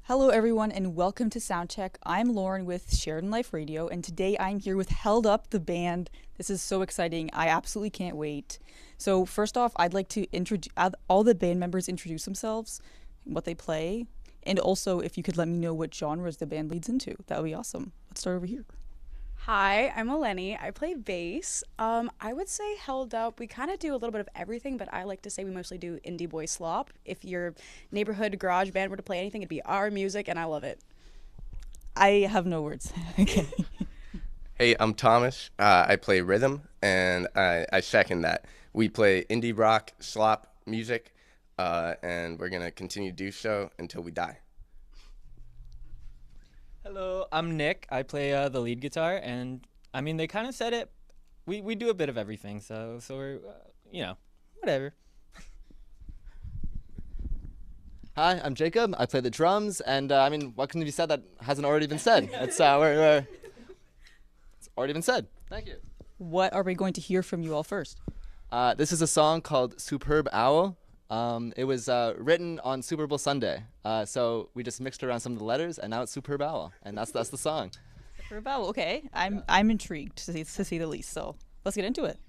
Hello everyone and welcome to Soundcheck. I'm Lauren with Sheridanlife Radio and today I'm here with Held Up, the band. This is so exciting. I absolutely can't wait. So first off, I'd like to have all the band members introduce themselves, what they play, and also if you could let me know what genres the band leads into. That would be awesome. Let's start over here. Hi, I'm Eleni. I play bass. I would say Held Up, we kind of do a little bit of everything, but I like to say we mostly do indie boy slop. If your neighborhood garage band were to play anything, it'd be our music, and I love it. I have no words. Okay. Hey, I'm Thomas. I play rhythm, and I second that. We play indie rock, slop music, and we're going to continue to do so until we die. Hello, I'm Nick. I play the lead guitar, and I mean, they kind of said it. We do a bit of everything, so we're, whatever. Hi, I'm Jacob. I play the drums, and what can be said that hasn't already been said? It's already been said. Thank you. What are we going to hear from you all first? This is a song called Superb Owl. It was written on Super Bowl Sunday, so we just mixed around some of the letters, and now it's Superb Owl, and that's the song. Superb Owl, okay. I'm intrigued to see the least, so let's get into it.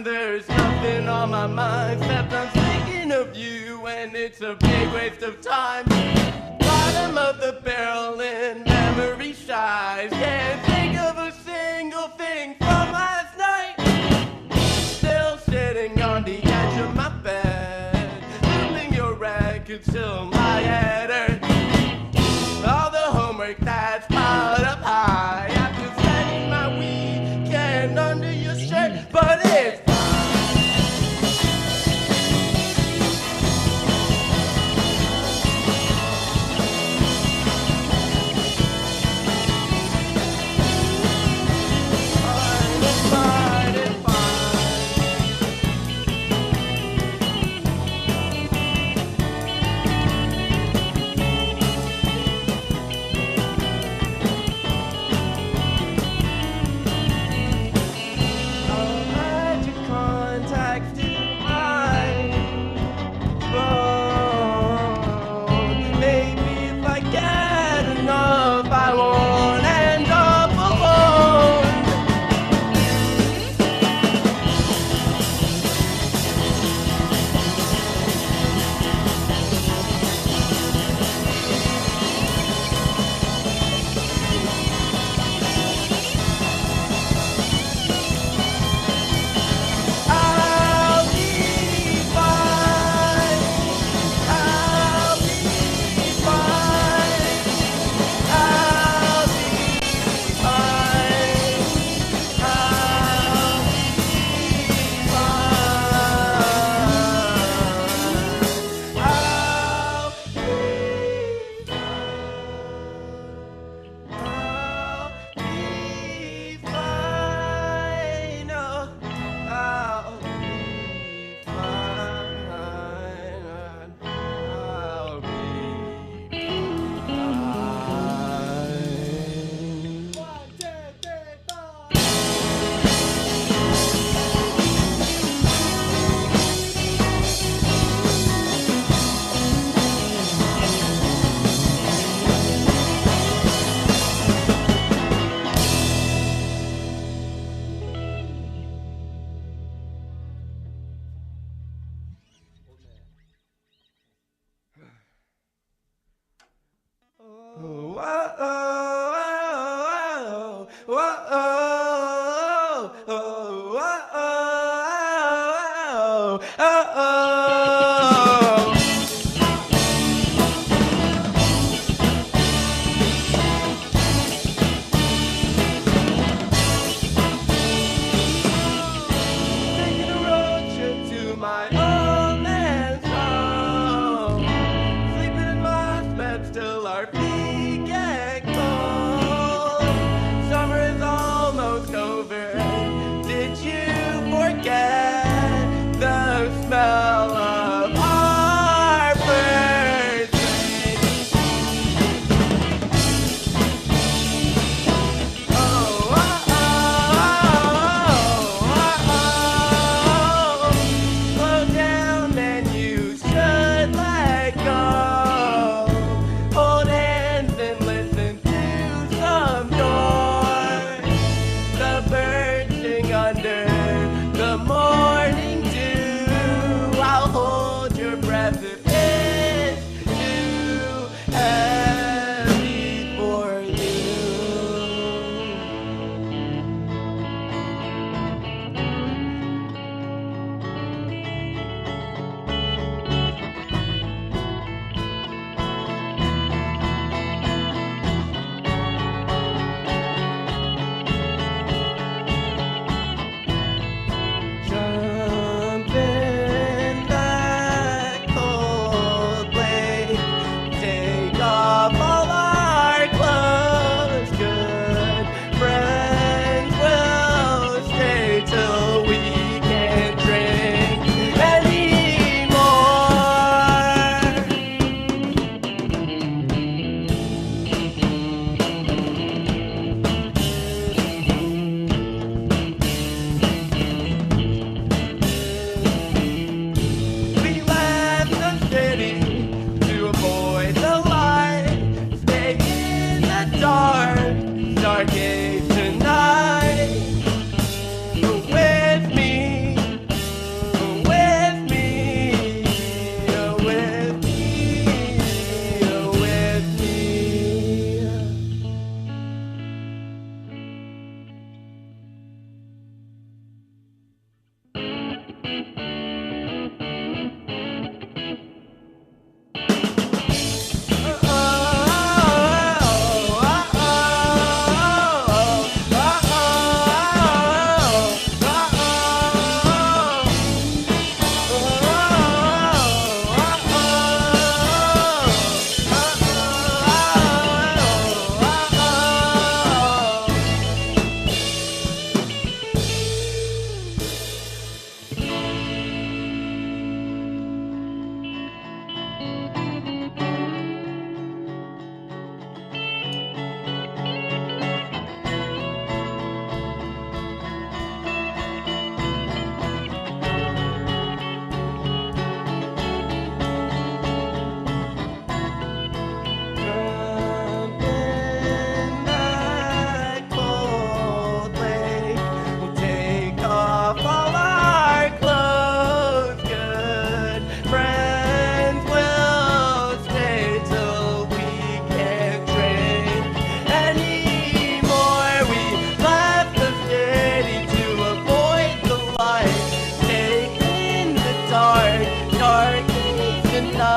There's nothing on my mind except I'm thinking of you, and it's a big waste of time. Bottom of the barrel in memory shies. Can't think of a single thing from last night. Still sitting on the edge of my bed, looping your record till my head hurts. All the homework that's piled up high after spending my weekend under your shirt, but it's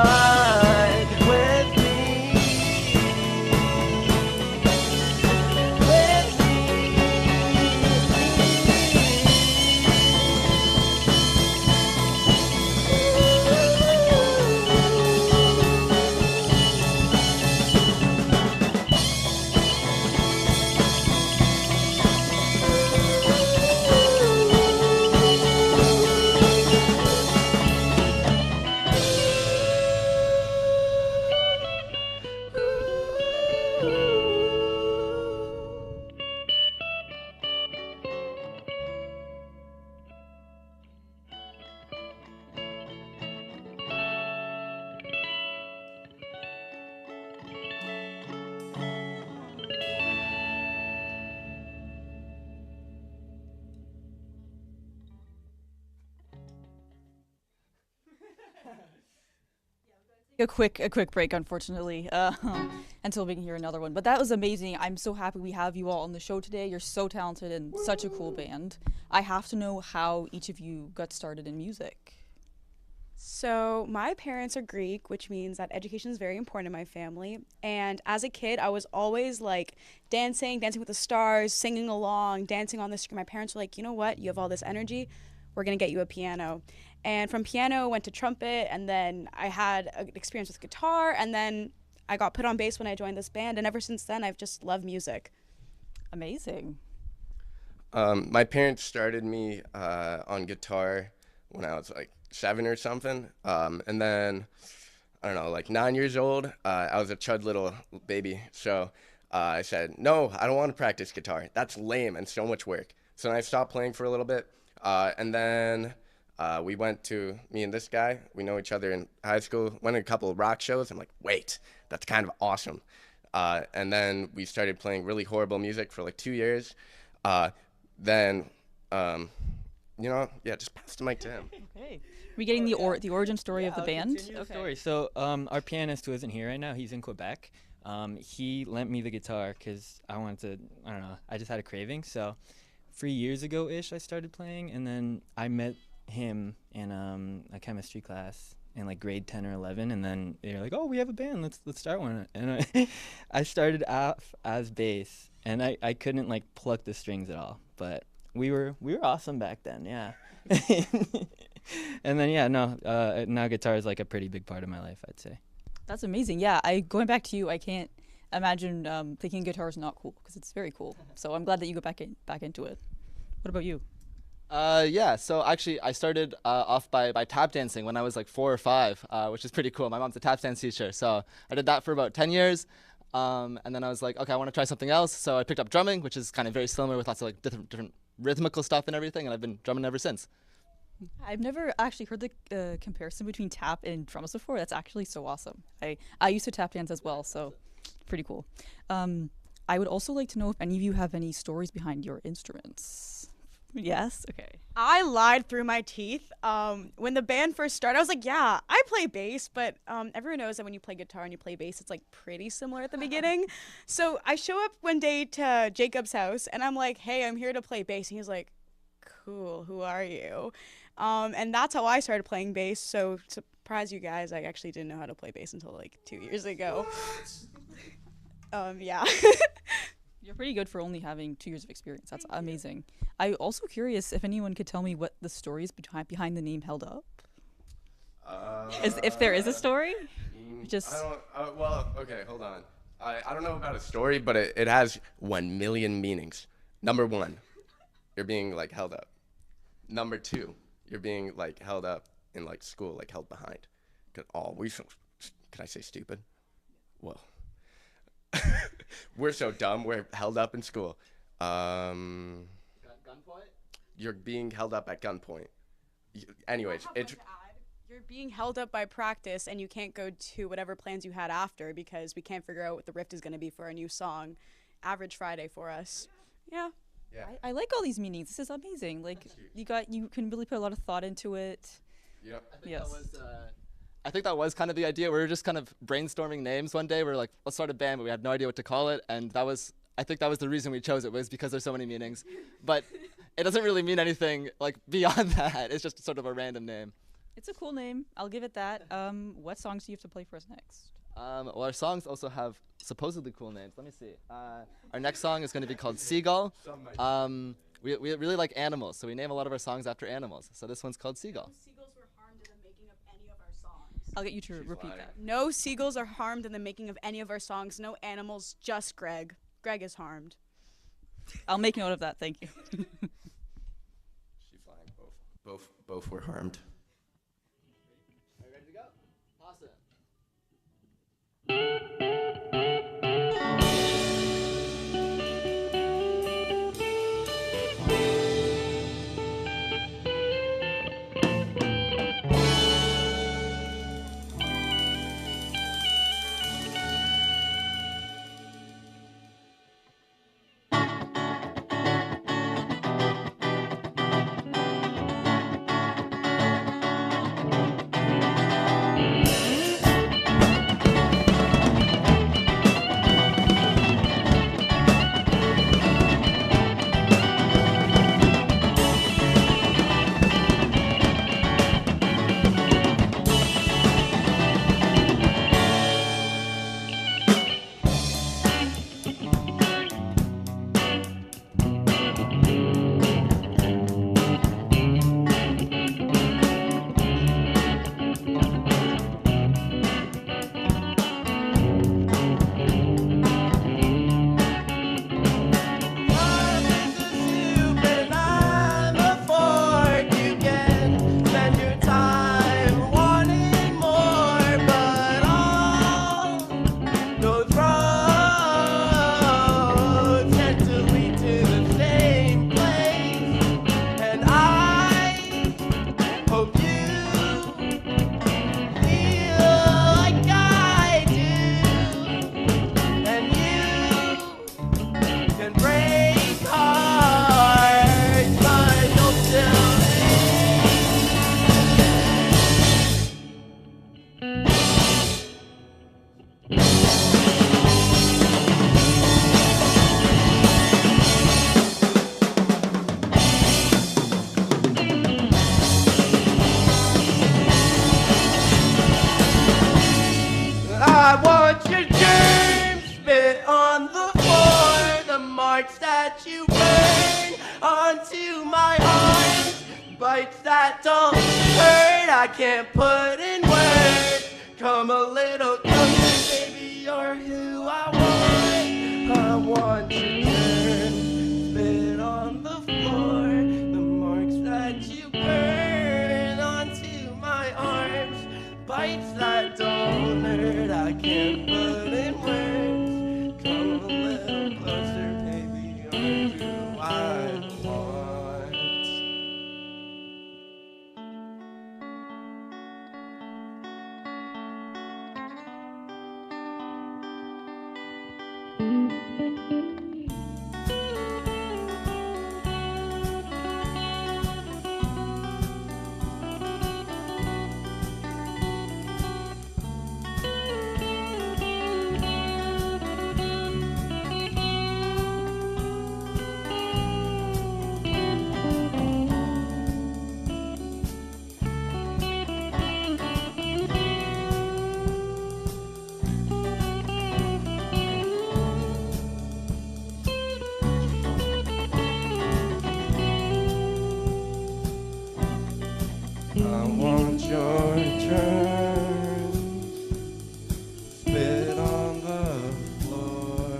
ride with me. With A quick break, unfortunately, until we can hear another one. But that was amazing. I'm so happy we have you all on the show today. You're so talented and such a cool band. I have to know how each of you got started in music. So my parents are Greek, which means that education is very important in my family. And as a kid, I was always like dancing with the stars, singing along, dancing on the screen. My parents were like, you know what? You have all this energy. We're going to get you a piano. And from piano, went to trumpet, and then I had an experience with guitar, and then I got put on bass when I joined this band, and ever since then, I've just loved music. Amazing. My parents started me on guitar when I was like 7 or something, and then, I don't know, like 9 years old, I was a chud little baby, so I said, no, I don't want to practice guitar. That's lame and so much work. So then I stopped playing for a little bit, and then we went to, me and this guy, we know each other in high school, went to a couple of rock shows. I'm like, wait, that's kind of awesome. And then we started playing really horrible music for like 2 years. Then, just pass the mic to him. Okay. We getting the origin story of the band? Story. So our pianist who isn't here right now, he's in Quebec. He lent me the guitar because I don't know, I just had a craving. So 3 years ago-ish, I started playing, and then I met him in a chemistry class in like grade 10 or 11, and then they're like, oh, we have a band, let's start one. And I started off as bass, and I couldn't like pluck the strings at all, but we were awesome back then, yeah. And then now guitar is like a pretty big part of my life, I'd say. That's amazing. Yeah, going back to you, I can't imagine thinking guitar is not cool, because it's very cool. So I'm glad that you got back into it. What about you? So actually I started off by tap dancing when I was like 4 or 5, which is pretty cool. My mom's a tap dance teacher, so I did that for about 10 years. And then I was like, okay, I want to try something else. So I picked up drumming, which is kind of very similar with lots of like different rhythmical stuff and everything, and I've been drumming ever since. I've never actually heard the comparison between tap and drums before. That's actually so awesome. I used to tap dance as well, so pretty cool. I would also like to know if any of you have any stories behind your instruments. Yes? Okay. I lied through my teeth. When the band first started, I was like, yeah, I play bass, but everyone knows that when you play guitar and you play bass, it's like pretty similar at the beginning. So I show up one day to Jacob's house, and I'm like, hey, I'm here to play bass. And he's like, cool, who are you? And that's how I started playing bass. So surprise you guys, I actually didn't know how to play bass until like 2 years ago. Yeah. You're pretty good for only having 2 years of experience. That's amazing. I'm also curious if anyone could tell me what the story is behind the name Held Up. If there is a story? Okay, hold on. I don't know about a story, but it has 1 million meanings. Number 1, you're being like held up. Number 2, you're being like held up in like school, like held behind. Can I say stupid? Well, we're so dumb. We're held up in school. Gunpoint? You're being held up at gunpoint. Anyways, you're being held up by practice, and you can't go to whatever plans you had after because we can't figure out what the rift is going to be for a new song. Average Friday for us. Yeah. Yeah. I like all these meanings. This is amazing. Like you can really put a lot of thought into it. Yep. I think that was kind of the idea. We were just kind of brainstorming names one day. We were like, let's start a band, but we had no idea what to call it. And I think that was the reason we chose it, was because there's so many meanings. But it doesn't really mean anything like beyond that. It's just sort of a random name. It's a cool name. I'll give it that. What songs do you have to play for us next? Well, our songs also have supposedly cool names. Let me see. Our next song is going to be called Seagull. We really like animals, so we name a lot of our songs after animals. So this one's called Seagull. Seagulls were harmed in the making of any of our songs. I'll get you to repeat that. No seagulls are harmed in the making of any of our songs. No animals, just Greg. Greg is harmed. I'll make note of that. Thank you. She's flying. Both were harmed. Are you ready to go? Pause it. I want your germs spit on the floor, the marks that you burn onto my arms, bites that don't hurt, I can't put in words. Come a little closer, baby, you're who I want. I want your germs spit on the floor, the marks that you burn onto my arms, bites that don't hurt, I can't put in words. Come a little closer, baby, you're who I want. I want your germs spit on the floor,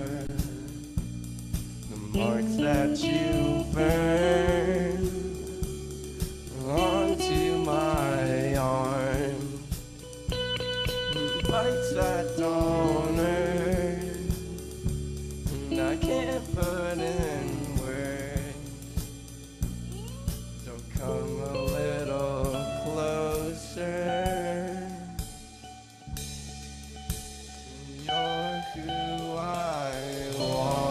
the marks that you burn onto my arm, bites that don't hurt, and I can't put in words. So come a little closer. You're who I want.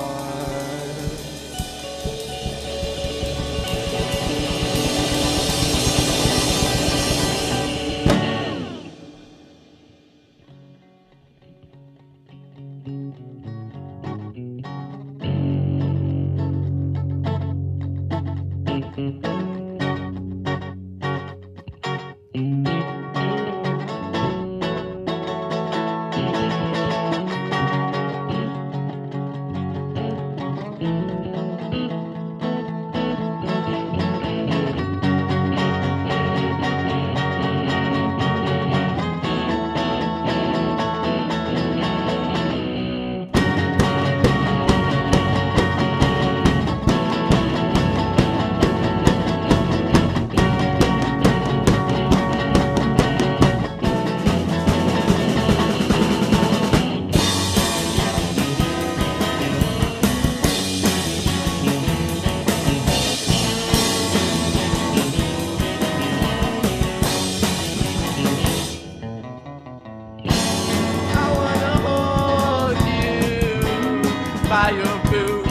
by your boots.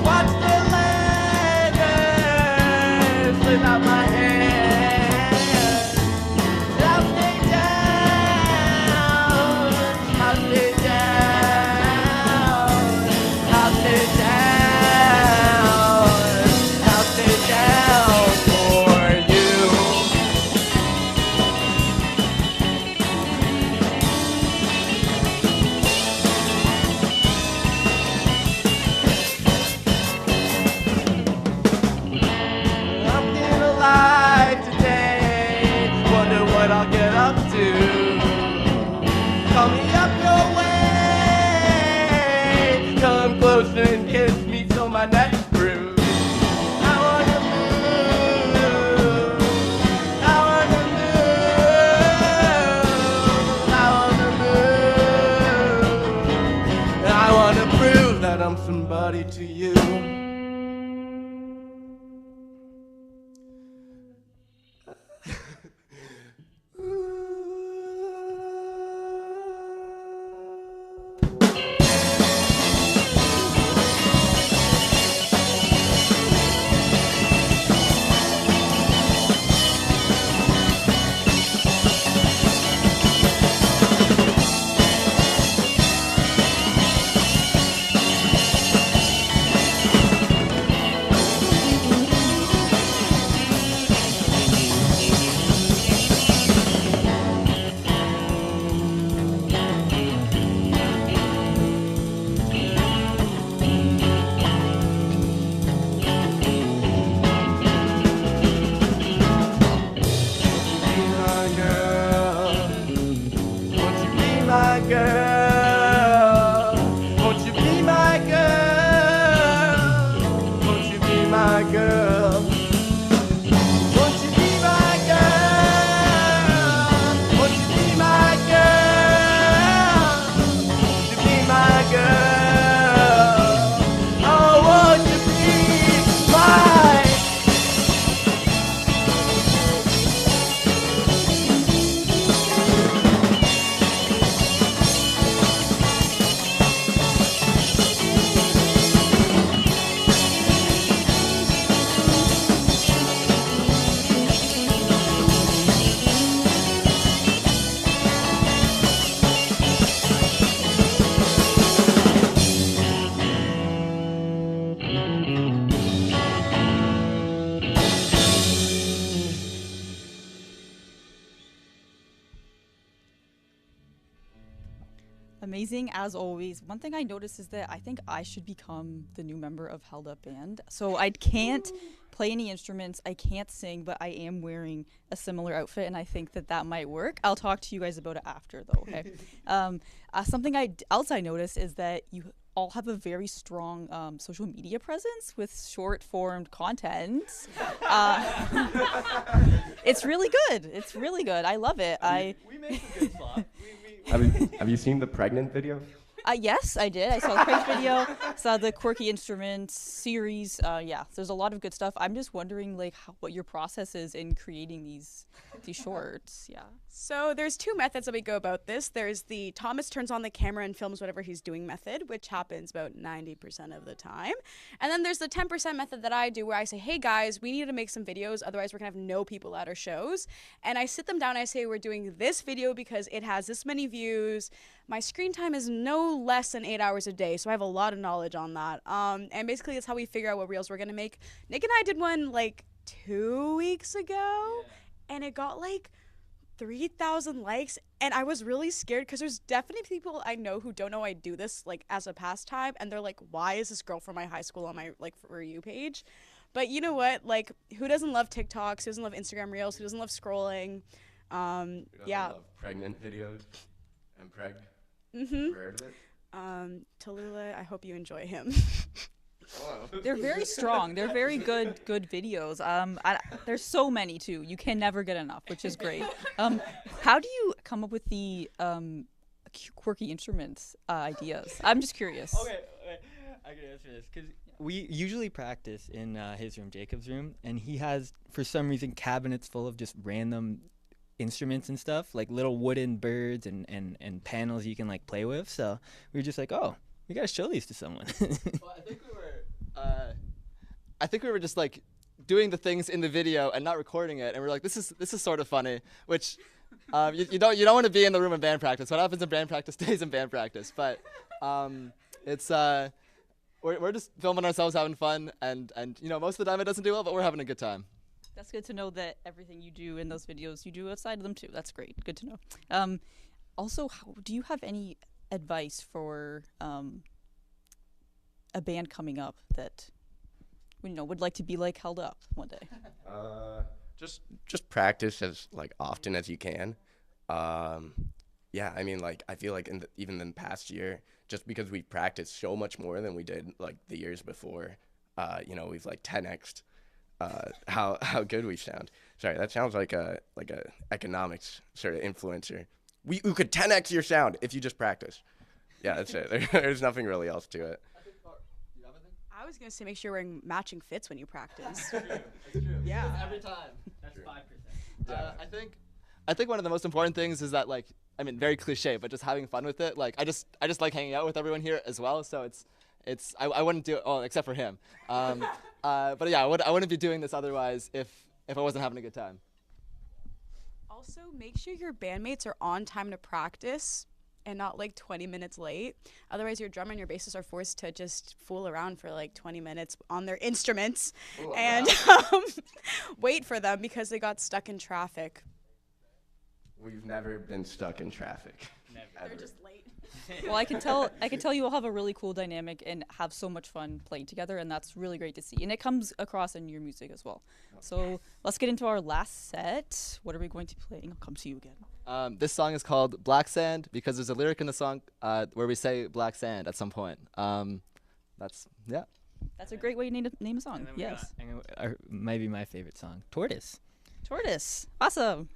Watch the lasers slip out my hand. I'll stay down. I'll stay down. I'll stay down. I'll stay down for you. I'm feeling alive today. Wonder what I'll get up to. Call me up your way. Come closer and kiss me till my neck's bruised. I wanna move. I wanna move. I wanna move. I wanna prove that I'm somebody to you. Amazing as always. One thing I noticed is that I think I should become the new member of Held Up Band. So I can't play any instruments, I can't sing, but I am wearing a similar outfit, and I think that that might work. I'll talk to you guys about it after, though. Okay. Something else I noticed is that you all have a very strong social media presence with short-formed content. It's really good. It's really good. I love it. We make a good slot. Have you seen the pregnant video? Yes, I did. I saw the Craig's video, saw the Quirky Instruments series. Yeah, there's a lot of good stuff. I'm just wondering, like, what your process is in creating these shorts. Yeah. So there's two methods that we go about this. There's the Thomas turns on the camera and films whatever he's doing method, which happens about 90% of the time. And then there's the 10% method that I do where I say, hey guys, we need to make some videos, otherwise we're gonna have no people at our shows. And I sit them down and I say, we're doing this video because it has this many views. My screen time is no less than 8 hours a day, so I have a lot of knowledge on that. And basically that's how we figure out what reels we're gonna make. Nick and I did one like 2 weeks ago, and it got like 3,000 likes, and I was really scared because there's definitely people I know who don't know I do this like as a pastime, and they're like, why is this girl from my high school on my like For You page? But you know what, like, who doesn't love TikToks, who doesn't love Instagram reels, who doesn't love scrolling? Yeah, love pregnant videos and preg. Tallulah, I hope you enjoy him. They're very strong. They're very good videos. There's so many too. You can never get enough, which is great. How do you come up with the Quirky Instruments ideas? I'm just curious. Okay, I can answer this because we usually practice in his room, Jacob's room, and he has, for some reason, cabinets full of just random instruments and stuff, like little wooden birds and panels you can like play with. So we were just like, oh, we gotta show these to someone. Well, I think we were just like doing the things in the video and not recording it, and we're like, this is sort of funny, which you don't want to be in the room of band practice. What happens in band practice stays in band practice. But it's we're just filming ourselves having fun, and most of the time it doesn't do well, but we're having a good time. That's good to know that everything you do in those videos, you do outside of them too. That's great. Good to know. Also, do you have any advice for a band coming up that would like to be like Held Up one day? Just practice as like often as you can. Yeah, I mean, like I feel like even in the past year, just because we practiced so much more than we did like the years before, we've like 10x'd how good we sound. Sorry, that sounds like a economics sort of influencer. We could 10x your sound if you just practice. Yeah, that's it. There's nothing really else to it. I was gonna say make sure you're wearing matching fits when you practice. That's true. Yeah. Every time. That's 5%. I think one of the most important things is that, like, I mean, very cliche, but just having fun with it. Like, I just like hanging out with everyone here as well. So I wouldn't do it, except for him. But yeah, I wouldn't be doing this otherwise if I wasn't having a good time. Also, make sure your bandmates are on time to practice and not like 20 minutes late. Otherwise, your drummer and your bassist are forced to just fool around for like 20 minutes on their instruments and wait for them because they got stuck in traffic. We've never been stuck in traffic. Never. They're just late. Well, I can tell you all have a really cool dynamic and have so much fun playing together, and that's really great to see. And it comes across in your music as well. So let's get into our last set. What are we going to be playing? I'll come to you again. This song is called Black Sand because there's a lyric in the song where we say black sand at some point. That's a great way to name a song. Yes. Might be my favorite song, Tortoise. Tortoise. Awesome.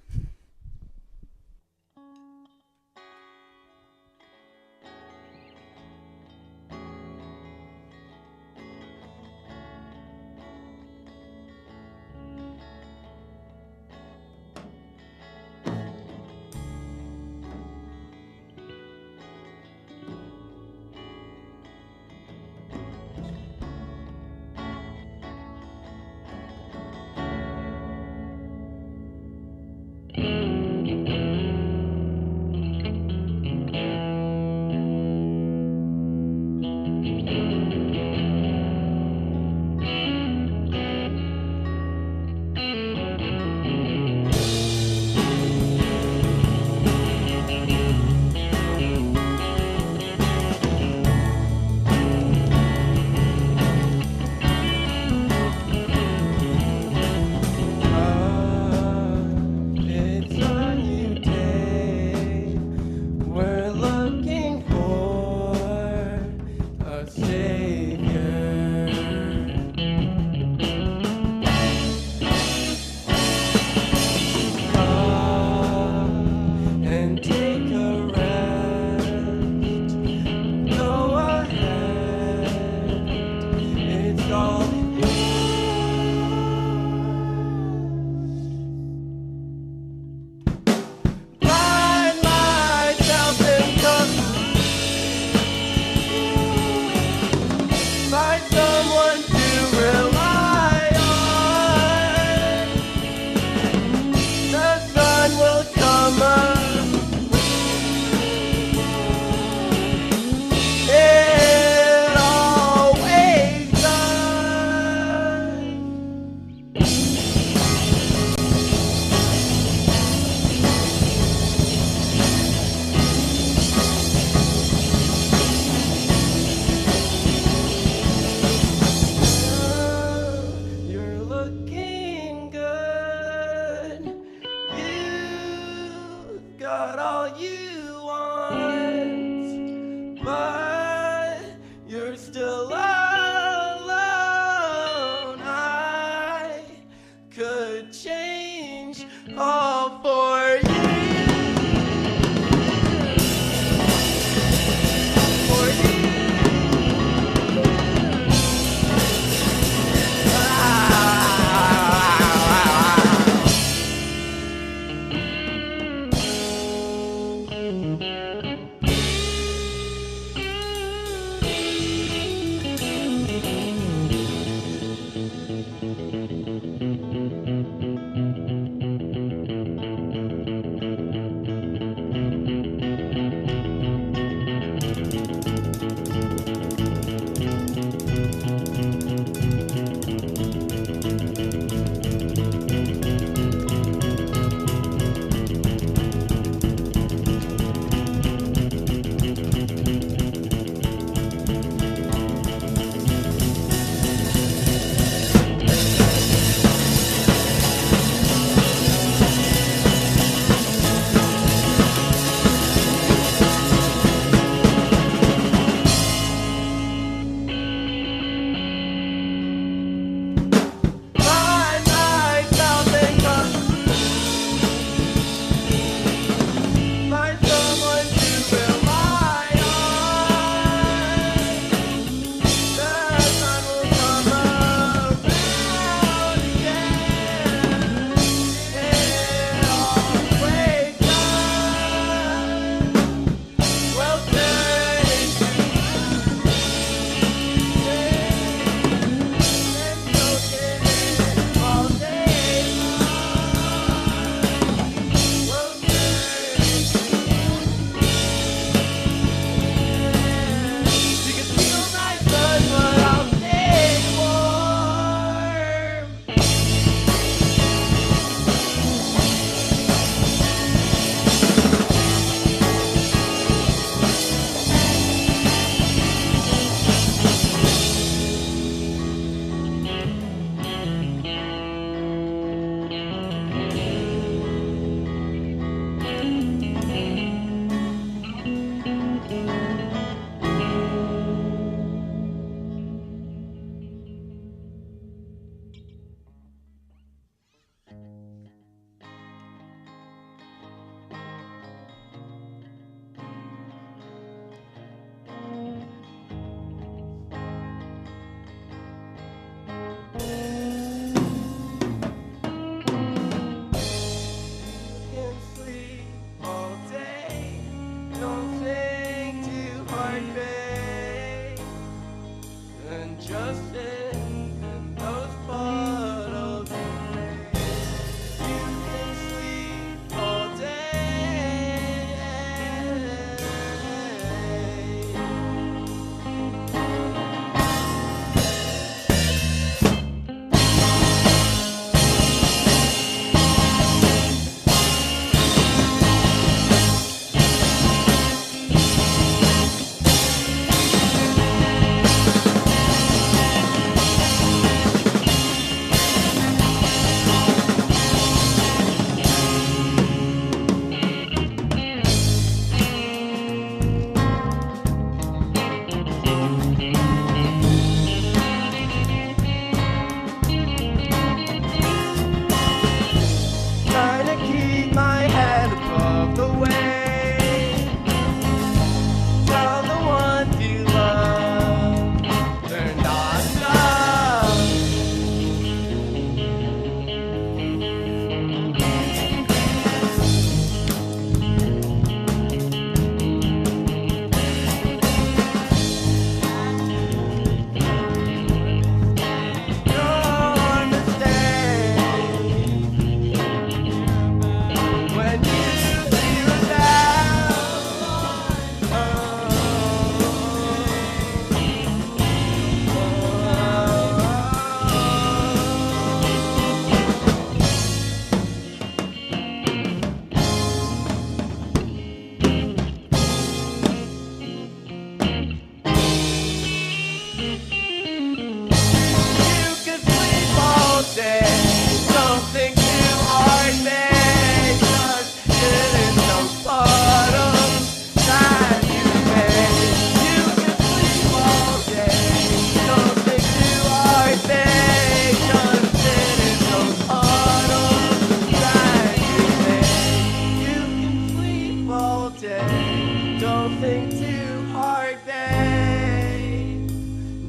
day. Don't think too hard, babe.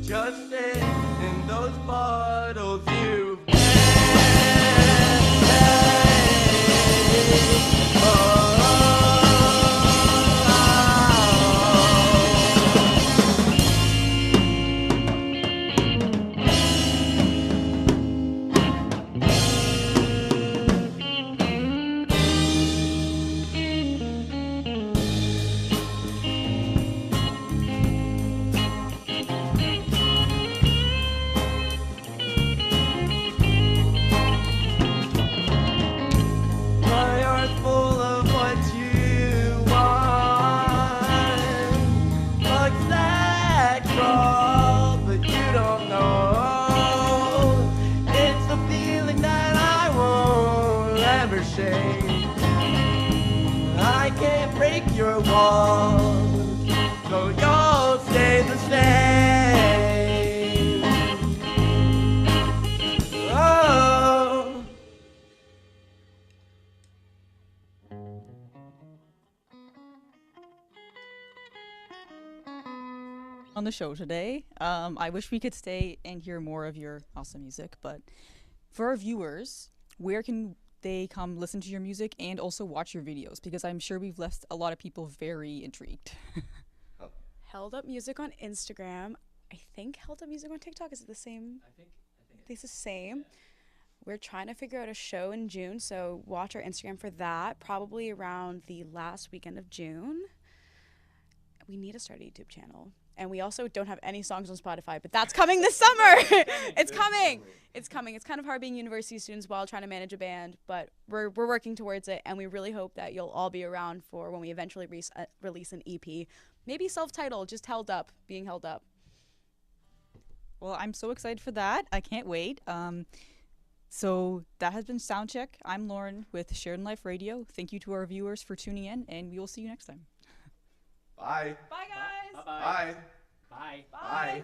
Just sit in those bottles you've made. My heart's full of what you want. Bugs that crawl, but you don't know. It's a feeling that I won't ever shake. I can't break your walls, so you'll stay the same. Oh. On the show today. I wish we could stay and hear more of your awesome music, but for our viewers, where can they come listen to your music and also watch your videos? Because I'm sure we've left a lot of people very intrigued. Held Up Music on Instagram. I think Held Up Music on TikTok. Is it the same? I think it's the same. We're trying to figure out a show in June, so watch our Instagram for that. Probably around the last weekend of June. We need to start a YouTube channel. And we also don't have any songs on Spotify, but that's coming this summer. It's coming. It's coming. It's kind of hard being university students while trying to manage a band, but we're working towards it, and we really hope that you'll all be around for when we eventually release an EP. Maybe self-titled, just Held Up, being held up. Well, I'm so excited for that. I can't wait. So that has been Soundcheck. I'm Lauren with Sheridanlife Radio. Thank you to our viewers for tuning in, and we will see you next time. Bye. Bye, guys. Bye. Bye. Bye.